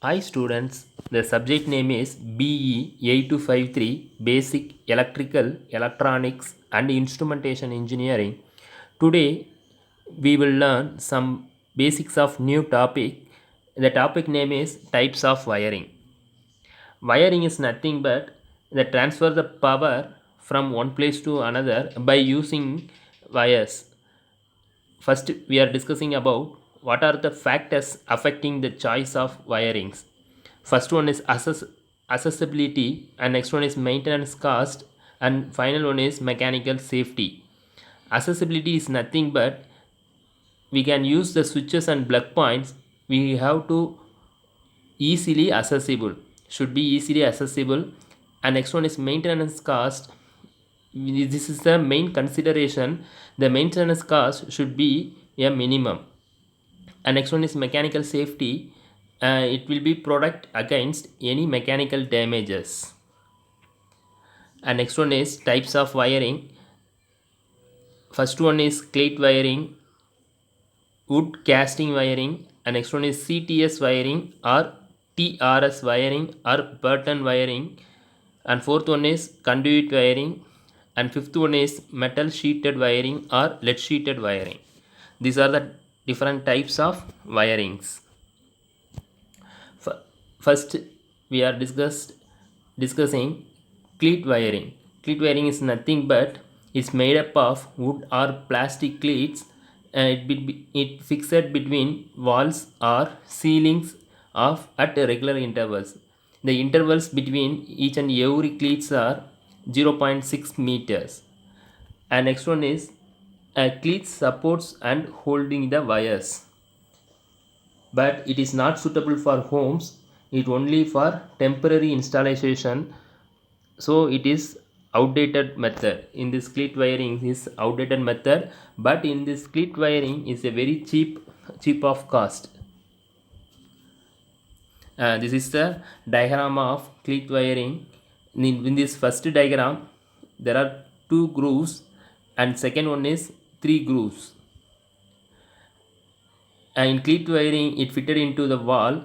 Hi students, the subject name is BE 8253 Basic Electrical, Electronics and Instrumentation Engineering. Today we will learn some basics of new topic. The topic name is types of wiring. Wiring is nothing but the transfer the power from one place to another by using wires. First, we are discussing about what are the factors affecting the choice of wirings. First one is accessibility, and next one is maintenance cost, and final one is mechanical safety. Accessibility is nothing but we can use the switches and plug points. We have to easily accessible, should be easily accessible. And next one is maintenance cost. This is the main consideration. The maintenance cost should be a minimum. And next one is mechanical safety. It will be product against any mechanical damages. And next one is types of wiring. First one is plate wiring, wood casting wiring, and next one is CTS wiring or TRS wiring or Burton wiring, and fourth one is conduit wiring, and fifth one is metal sheeted wiring or lead sheeted wiring. These are the different types of wirings. First, we are discussing cleat wiring. Cleat wiring is nothing but it's made up of wood or plastic cleats, and it fixed between walls or ceilings of at regular intervals. The intervals between each and every cleats are 0.6 meters. And next one is cleats supports and holding the wires, but it is not suitable for homes. It only for temporary installation, so it is outdated method. In this cleat wiring is outdated method, but in this cleat wiring is a very cheap of cost. This is the diagram of cleat wiring. In this first diagram there are two grooves, and second one is three grooves. In cleat wiring it fitted into the wall,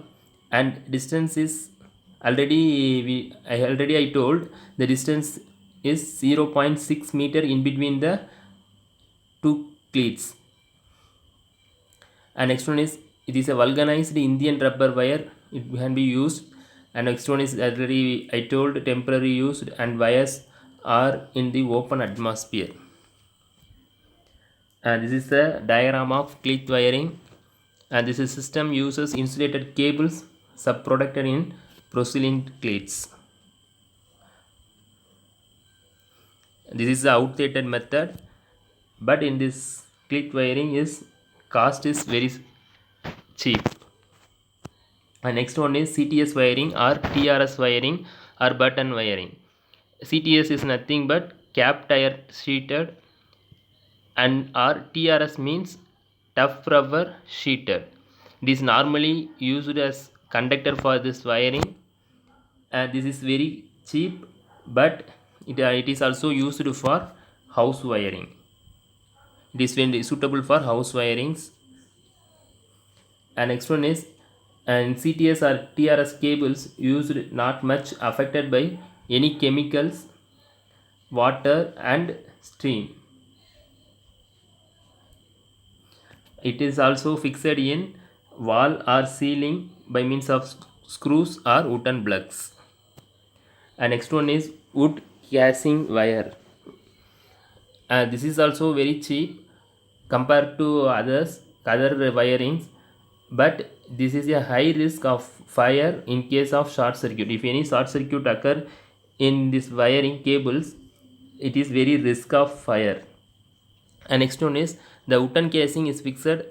and distance is I told the distance is 0.6 meter in between the two cleats. And next one is it is a vulcanized Indian rubber wire, it can be used. And next one is already I told temporary used, and wires are in the open atmosphere. And this is the diagram of cleat wiring. And this is system uses insulated cables subproducted in porcelain cleats. This is the outdated method, but in this cleat wiring is cost is very cheap. And next one is CTS wiring or TRS wiring or button wiring. CTS is nothing but cap tire sheeted, and or TRS means tough rubber sheeted. It is normally used as conductor for this wiring, and this is very cheap, but it is also used for house wiring. It is very suitable for house wirings. And next one is, and CTS or TRS cables used not much affected by any chemicals, water and steam. It is also fixed in wall or ceiling by means of screws or wooden plugs. And next one is wood casing wire. This is also very cheap compared to other wirings, but this is a high risk of fire in case of short circuit. If any short circuit occur in this wiring cables, it is very risk of fire. And next one is the wooden casing is fixed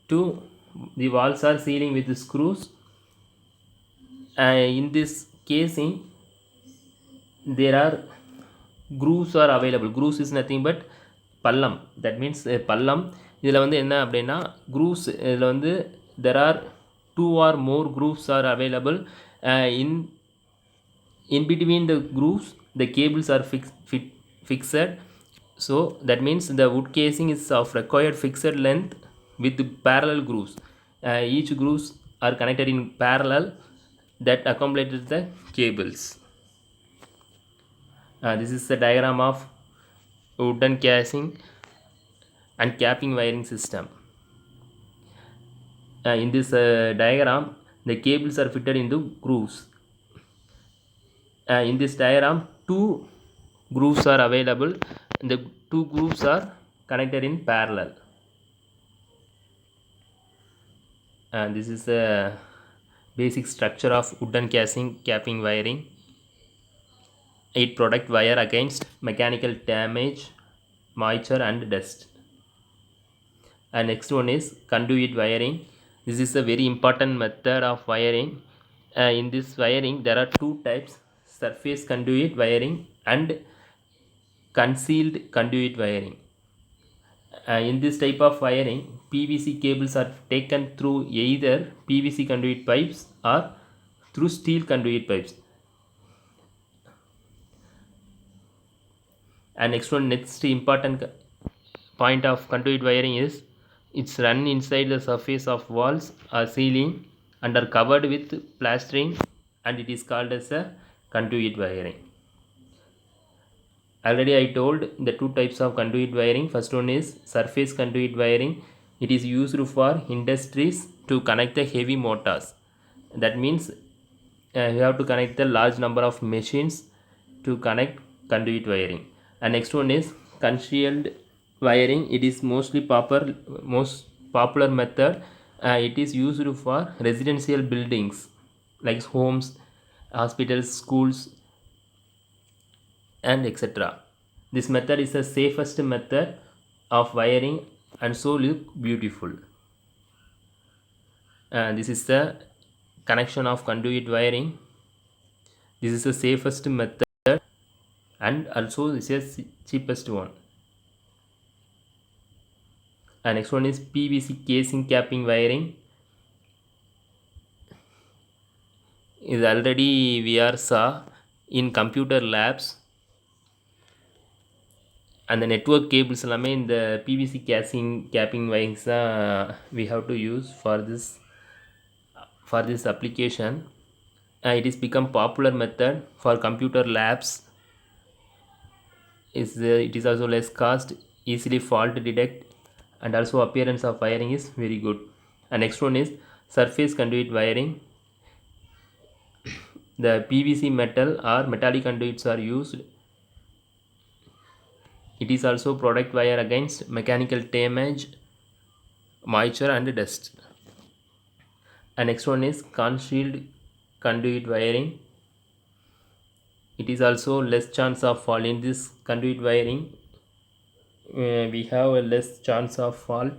to the walls or ceiling with screws. In this casing there are grooves are available. Grooves is nothing but பள்ளம், that means பள்ளம். இதில் வந்து என்ன அப்படின்னா grooves, இதில் வந்து there are two or more grooves are available. In between the grooves the cables are fixed. So that means the wood casing is of required fixed length with parallel grooves. Each grooves are connected in parallel, that accommodates the cables. This is the diagram of wooden casing and capping wiring system. In this diagram, the cables are fitted into grooves. In this diagram, two grooves are available. The two grooves are connected in parallel. And this is the basic structure of wooden casing capping wiring. It protects wire against mechanical damage, moisture and dust. And next one is conduit wiring. This is a very important method of wiring. In this wiring there are two types: surface conduit wiring and concealed conduit wiring. In this type of wiring, PVC cables are taken through either PVC conduit pipes or through steel conduit pipes. And next important point of conduit wiring is it's run inside the surface of walls or ceiling and are covered with plastering, and it is called as a conduit wiring. Already I told the two types of conduit wiring. First one is surface conduit wiring. It is used for industries to connect the heavy motors. That means you have to connect the large number of machines to connect conduit wiring. And next one is concealed wiring. It is most popular method. It is used for residential buildings like homes, hospitals, schools, and etc. This method is the safest method of wiring and so look beautiful. This is the connection of conduit wiring. This is the safest method and also this is cheapest one. And next one is PVC casing capping wiring. Is already we are saw in computer labs. And the network cables எல்லாமே இந்த PVC casing capping wirings we have to use for this application. It is become popular method for computer labs. It is also less cost, easily fault detect, and also appearance of wiring is very good. And next one is surface conduit wiring. The PVC metal or metallic conduits are used. It is also protect wire against mechanical damage, moisture and dust. And next one is concealed conduit wiring. It is also less chance of fault. In this conduit wiring we have a less chance of fault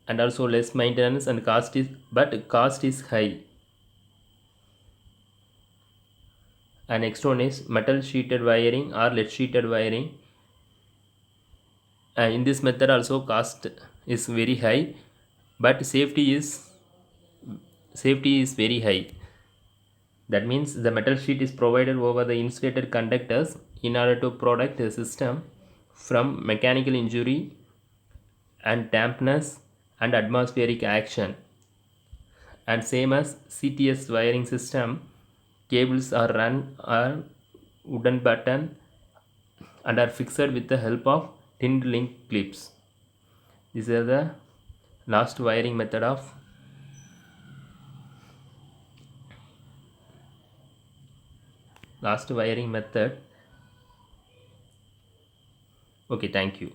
and also less maintenance and cost is high. And next one is metal sheeted wiring or lead sheeted wiring. In this method also cost is very high, but safety is very high. That means the metal sheet is provided over the insulated conductors in order to protect the system from mechanical injury and dampness and atmospheric action. And same as CTS wiring system, cables are run on wooden button and are fixed with the help of tinned link clips. These are the last wiring method of Okay, thank you.